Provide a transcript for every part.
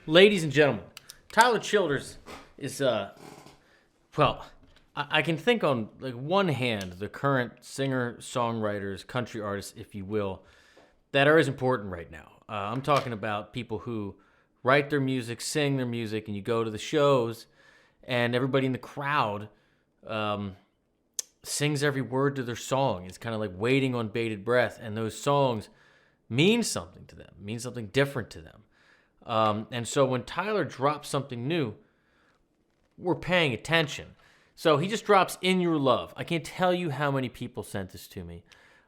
Ladies and gentlemen, Tyler Childers is, well, I can think on like one hand the current singer, songwriters, country artists, if you will, that are as important right now. I'm talking about people who write their music, sing their music, and you go to the shows, and everybody in the crowd sings every word to their song. It's kind of like waiting on bated breath, and those songs mean something to them, mean something different to them. And so when Tyler drops something new, we're paying attention. So he just drops In Your Love. I can't tell you how many people sent this to me.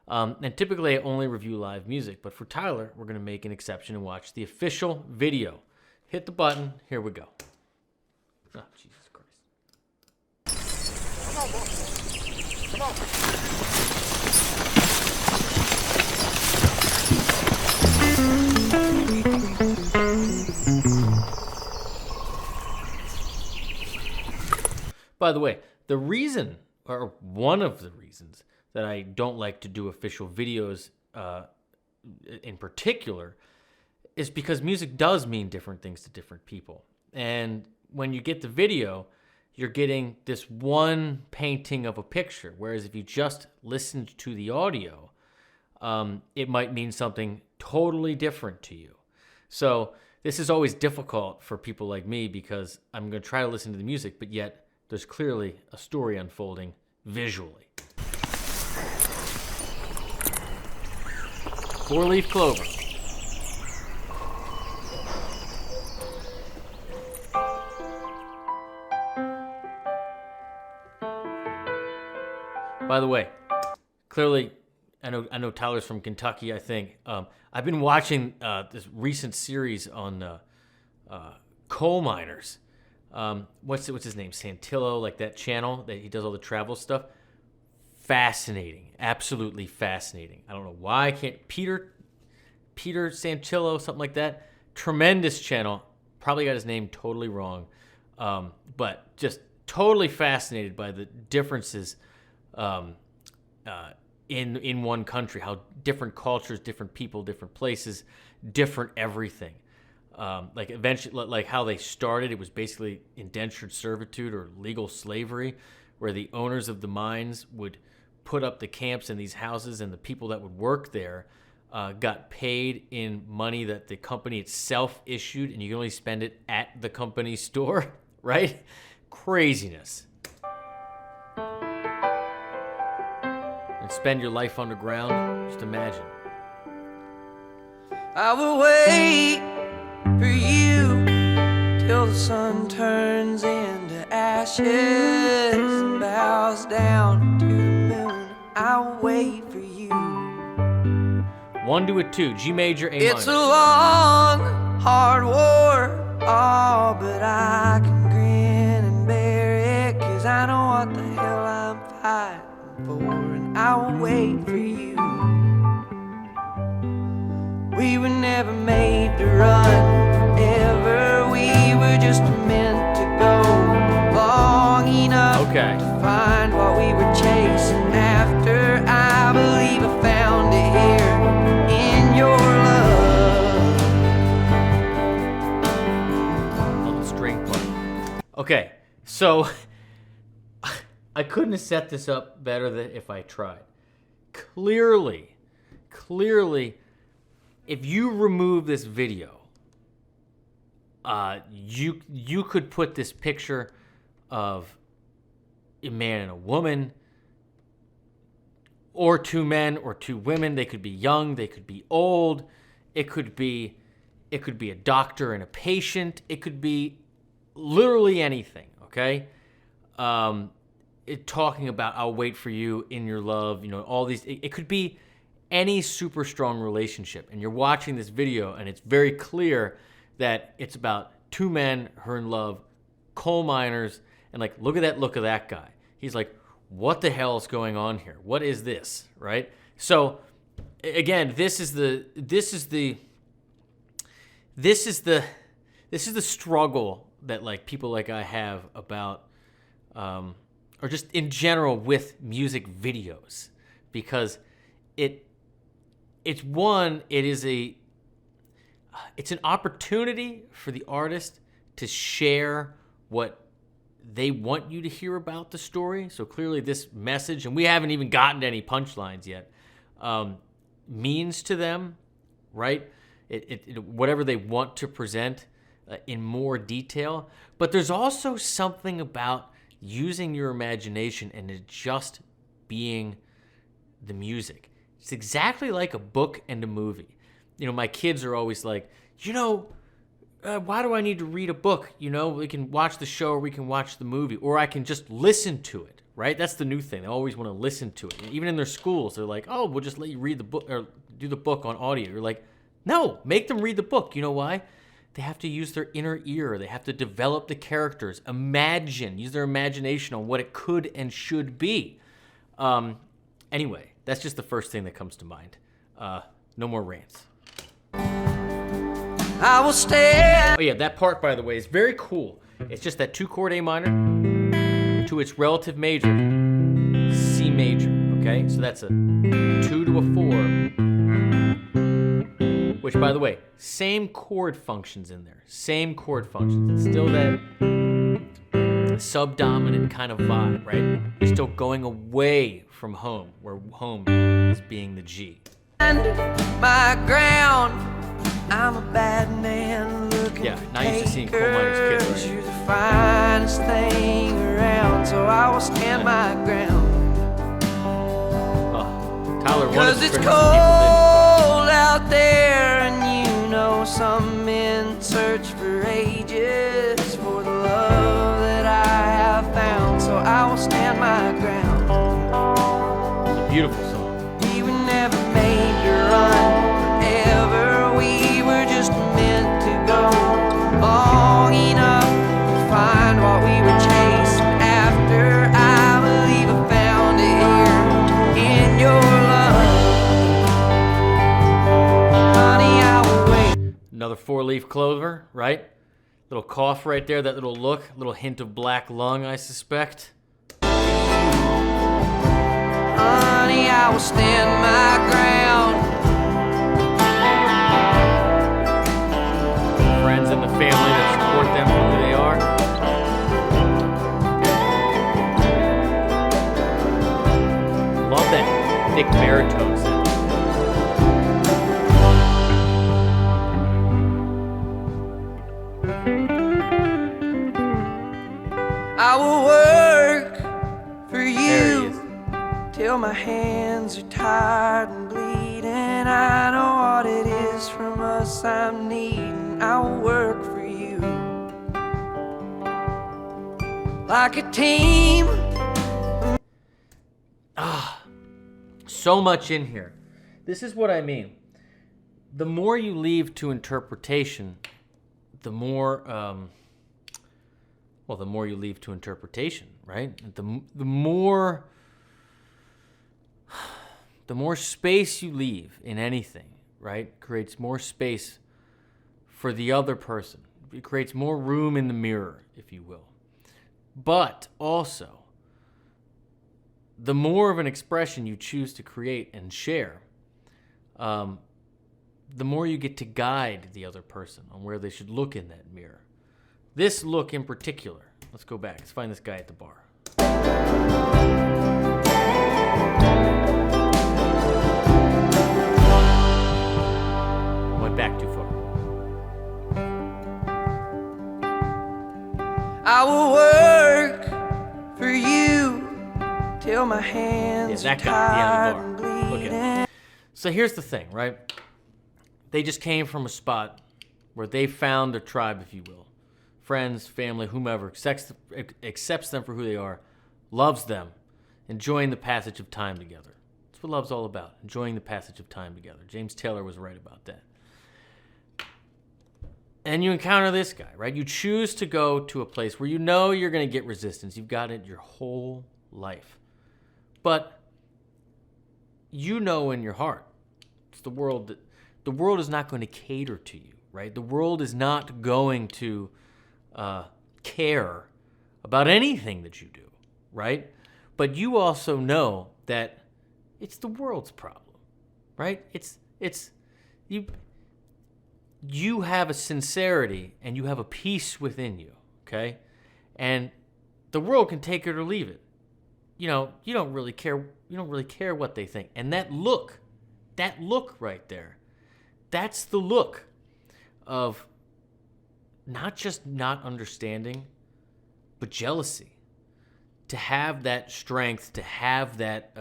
And typically I only review live music, but for Tyler, we're going to make an exception and watch the official video. Hit the button. Here we go. Oh, Jesus Christ. Come on, boy. Come on. By the way, the reason, or one of the reasons, that I don't like to do official videos in particular is because music does mean different things to different people. And when you get the video, you're getting this one painting of a picture. Whereas if you just listened to the audio, it might mean something totally different to you. So this is always difficult for people like me because I'm going to try to listen to the music, but yet there's clearly a story unfolding visually. Four-leaf clover. By the way, clearly, I know Tyler's from Kentucky, I think. I've been watching this recent series on coal miners. What's his name? Santillo, like that channel that he does all the travel stuff. Fascinating, absolutely fascinating. I don't know why I can't. Peter Santillo, something like that. Tremendous channel. Probably got his name totally wrong, but just totally fascinated by the differences in one country. How different cultures, different people, different places, different everything. Like eventually, like how they started, it was basically indentured servitude or legal slavery, where the owners of the mines would put up the camps in these houses, and the people that would work there got paid in money that the company itself issued, and you can only spend it at the company store, right? Craziness. And spend your life underground, just imagine. I will wait for you till the sun turns into ashes and bows down to the moon. I'll wait for you. 1 to a 2, G major, A minor. It's a long, hard war, oh, but I can grin and bear it, 'cause I know what the hell I'm fighting for, and I'll wait for you. We were never made to run forever. We were just meant to go long enough to find what we were chasing after. I believe I found it here in your love. Little string part. Okay, so I couldn't have set this up better than if I tried. Clearly, if you remove this video, you could put this picture of a man and a woman, or two men or two women. They could be young, they could be old. It could be a doctor and a patient. It could be literally anything. Okay, talking about I'll wait for you, In Your Love. You know, all these. It could be any super strong relationship, and you're watching this video, and it's very clear that it's about two men who are in love, coal miners, and like, look at that guy. He's like, what the hell is going on here? What is this, right? So, again, this is the struggle that like people like I have about, or just in general with music videos, because it is it's an opportunity for the artist to share what they want you to hear about the story. So clearly this message, and we haven't even gotten to any punchlines yet, means to them, right? It whatever they want to present in more detail. But there's also something about using your imagination and it just being the music. It's exactly like a book and a movie. You know, my kids are always like, why do I need to read a book? You know, we can watch the show or we can watch the movie, or I can just listen to it, right? That's the new thing. They always want to listen to it. Even in their schools, they're like, oh, we'll just let you read the book or do the book on audio. You're like, no, make them read the book. You know why? They have to use their inner ear. They have to develop the characters, use their imagination on what it could and should be. Anyway, that's just the first thing that comes to mind. No more rants. I will stand. Oh yeah, that part, by the way, is very cool. It's just that 2-chord A minor to its relative major, C major, okay? So that's a 2 to a 4, which, by the way, same chord functions in there. Same chord functions. It's still that subdominant kind of vibe, right? You're still going away from home, where home is being the G. And my ground, I'm a bad man looking Yeah, for not used to seeing coal miners kids, right? You're the finest thing around, so I will stand my ground. Tyler wanted Cause to it's bring cold some out there, and you know some men search for ages for the love that I have found. So I will stand my ground. people in. It's a beautiful song. We were never made to run forever. We were just meant to go long enough to find what we were chasing after. I believe I found it here in your love. Honey, I will wait. Another 4-leaf clover, right? Little cough right there, that little look, little hint of black lung, I suspect. Honey, I will stand my ground. Friends and the family that support them for who they are. Love that thick baritone sound. I will work for There he you is. till my hands are tired and bleeding. I know what it is from us I'm needing. I will work for you like a team. So much in here. This is what I mean. The more you leave to interpretation, the more, the more you leave to interpretation, right? The more space you leave in anything, right, creates more space for the other person. It creates more room in the mirror, if you will. But also, the more of an expression you choose to create and share, the more you get to guide the other person on where they should look in that mirror. This look in particular, let's go back. Let's find this guy at the bar. Went back too far. I will work for you till my hands Yeah, are that guy at tired the and end of the bar. Look bleeding. at him. So here's the thing, right? They just came from a spot where they found their tribe, if you will. Friends, family, whomever, accepts them for who they are, loves them, enjoying the passage of time together. That's what love's all about, enjoying the passage of time together. James Taylor was right about that. And you encounter this guy, right? You choose to go to a place where you know you're going to get resistance. You've got it your whole life. But you know in your heart, it's the world is not going to cater to you, right? The world is not going to care about anything that you do, right? But you also know that it's the world's problem, right? It's you you have a sincerity and you have a peace within you, okay? And the world can take it or leave it. You know, you don't really care what they think. And that look right there, that's the look of not just not understanding, but jealousy. To have that strength, to have that,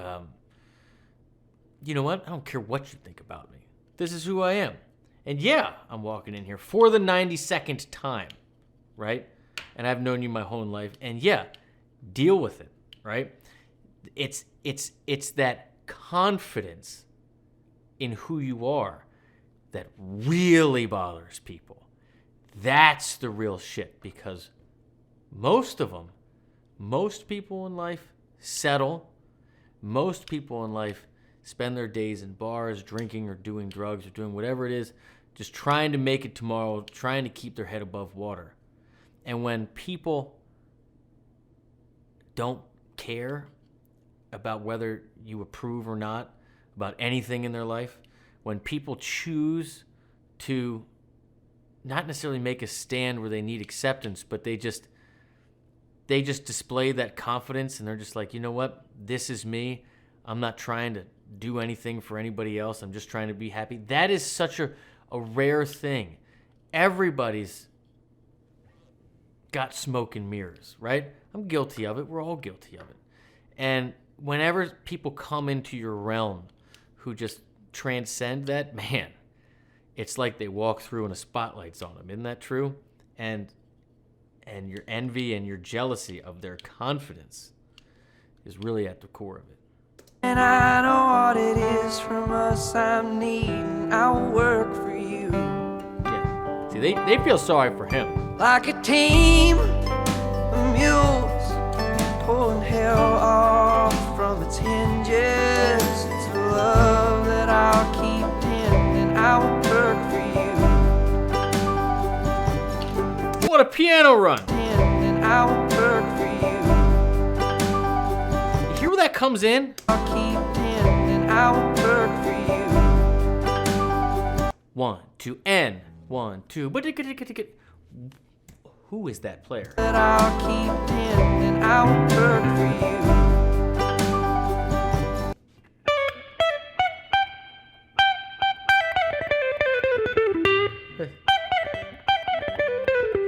you know what? I don't care what you think about me. This is who I am. And yeah, I'm walking in here for the 92nd time, right? And I've known you my whole life. And yeah, deal with it, right? It's that confidence in who you are that really bothers people. That's the real shit, because most people in life settle. Most people in life spend their days in bars, drinking or doing drugs or doing whatever it is, just trying to make it tomorrow, trying to keep their head above water. And when people don't care about whether you approve or not about anything in their life, when people choose to not necessarily make a stand where they need acceptance, but they just display that confidence, and they're just like, you know what? This is me. I'm not trying to do anything for anybody else. I'm just trying to be happy. That is such a rare thing. Everybody's got smoke and mirrors, right? I'm guilty of it. We're all guilty of it. And whenever people come into your realm who just transcend that, man, it's like they walk through and a spotlight's on them. Isn't that true? And your envy and your jealousy of their confidence is really at the core of it. And I know what it is from us I'm needing. I'll work for you. Yeah. See, they feel sorry for him. Like a team of mules pulling hell off from its hinges. It's a love that I'll keep pinned, and I'll work for you. What a piano run! And I'll work for you. You hear where that comes in? I'll keep pinned, and I'll work for you. 1, 2, and 1, 2. Who is that player? That I'll keep pinned, and I'll work for you.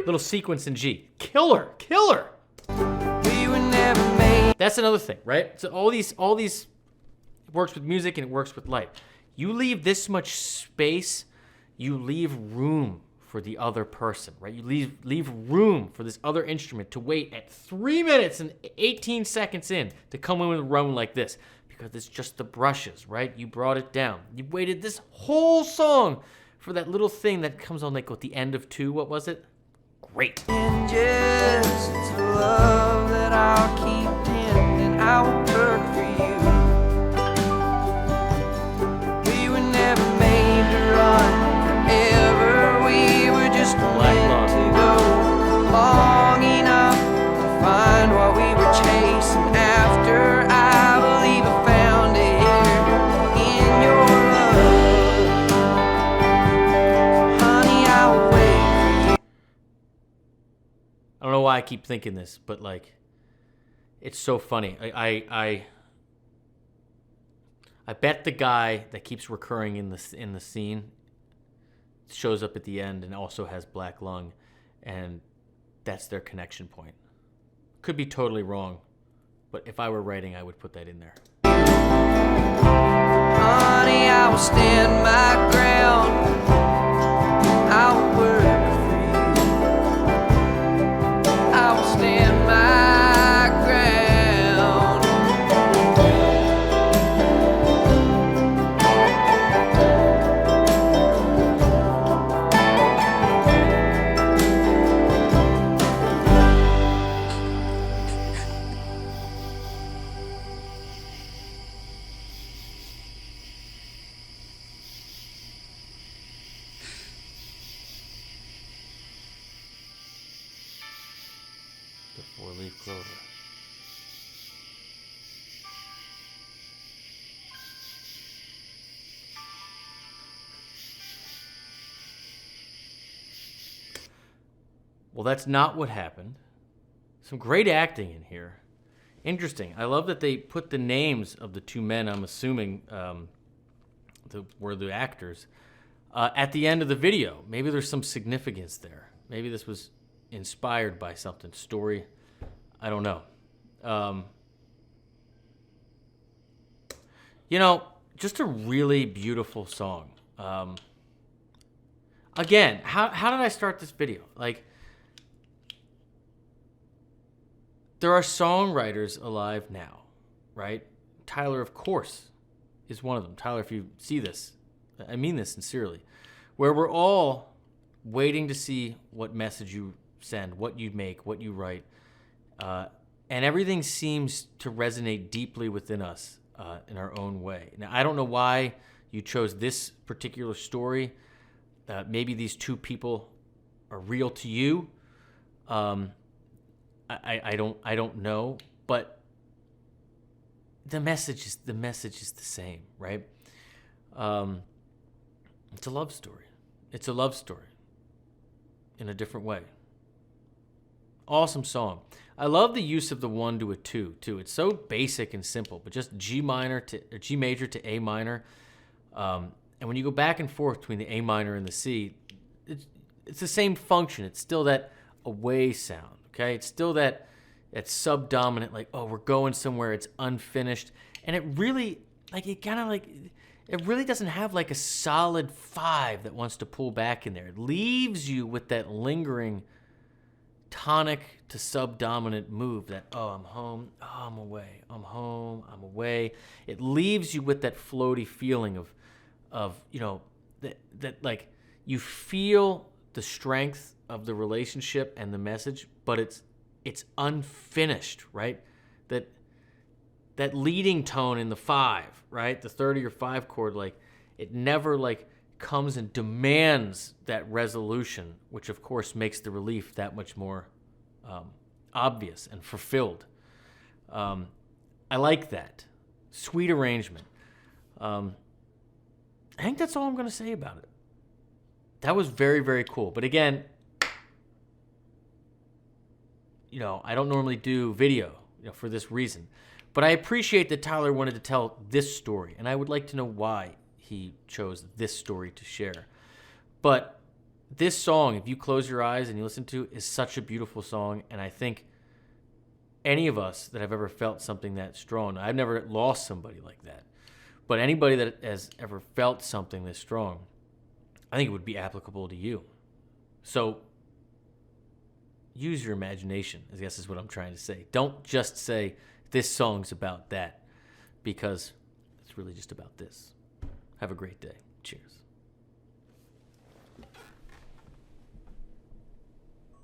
Little sequence in G. Killer. We were never made. That's another thing, right? So all these it works with music and it works with light. You leave this much space, you leave room for the other person, right? You leave room for this other instrument to wait at 3 minutes and 18 seconds in to come in with a run like this, because it's just the brushes, right? You brought it down. You waited this whole song for that little thing that comes on like at the end of 2. What was it? Great. It's a love that I'll keep pinned, and I'll work for you. We were never made to run forever. We were just meant to go long enough to find what we were chasing after. I believe I found it here in your love. Honey, I'll wait for you. I don't know why I keep thinking this, but like, it's so funny. I bet the guy that keeps recurring in the scene shows up at the end and also has black lung, and that's their connection point. Could be totally wrong, but if I were writing, I would put that in there. Honey, I will stand my ground. I will work for you. I will stand my ground. The 4-leaf clover. Well, that's not what happened. Some great acting in here. Interesting. I love that they put the names of the two men, I'm assuming were the actors, at the end of the video. Maybe there's some significance there. Maybe this was inspired by something. Story. I don't know. Just a really beautiful song. Again, how did I start this video? Like, there are songwriters alive now, right? Tyler, of course, is one of them. Tyler, if you see this, I mean this sincerely, where we're all waiting to see what message you send, what you make, what you write, and everything seems to resonate deeply within us in our own way. Now, I don't know why you chose this particular story. Maybe these two people are real to you. I don't know, but the message is the same, right? It's a love story. It's a love story in a different way. Awesome song. I love the use of the 1 to a 2 too. It's so basic and simple, but just G major to A minor. And when you go back and forth between the A minor and the C, it's the same function. It's still that away sound. Okay, it's still that subdominant, like, oh, we're going somewhere, it's unfinished. And it really, it really doesn't have like a solid 5 that wants to pull back in there. It leaves you with that lingering tonic to subdominant move that, oh, I'm home, oh, I'm away, I'm home, I'm away. It leaves you with that floaty feeling of that like you feel the strength of the relationship and the message, but it's unfinished, right? That leading tone in the 5, right? The 3rd of your 5 chord, like it never like comes and demands that resolution, which of course makes the relief that much more obvious and fulfilled. I like that. Sweet arrangement. I think that's all I'm going to say about it. That was very, very cool. But again, I don't normally do video, for this reason. But I appreciate that Tyler wanted to tell this story, and I would like to know why he chose this story to share. But this song, if you close your eyes and you listen to, is such a beautiful song, and I think any of us that have ever felt something that strong, I've never lost somebody like that, but anybody that has ever felt something this strong, I think it would be applicable to you. So use your imagination, I guess is what I'm trying to say. Don't just say, this song's about that, because it's really just about this. Have a great day. Cheers.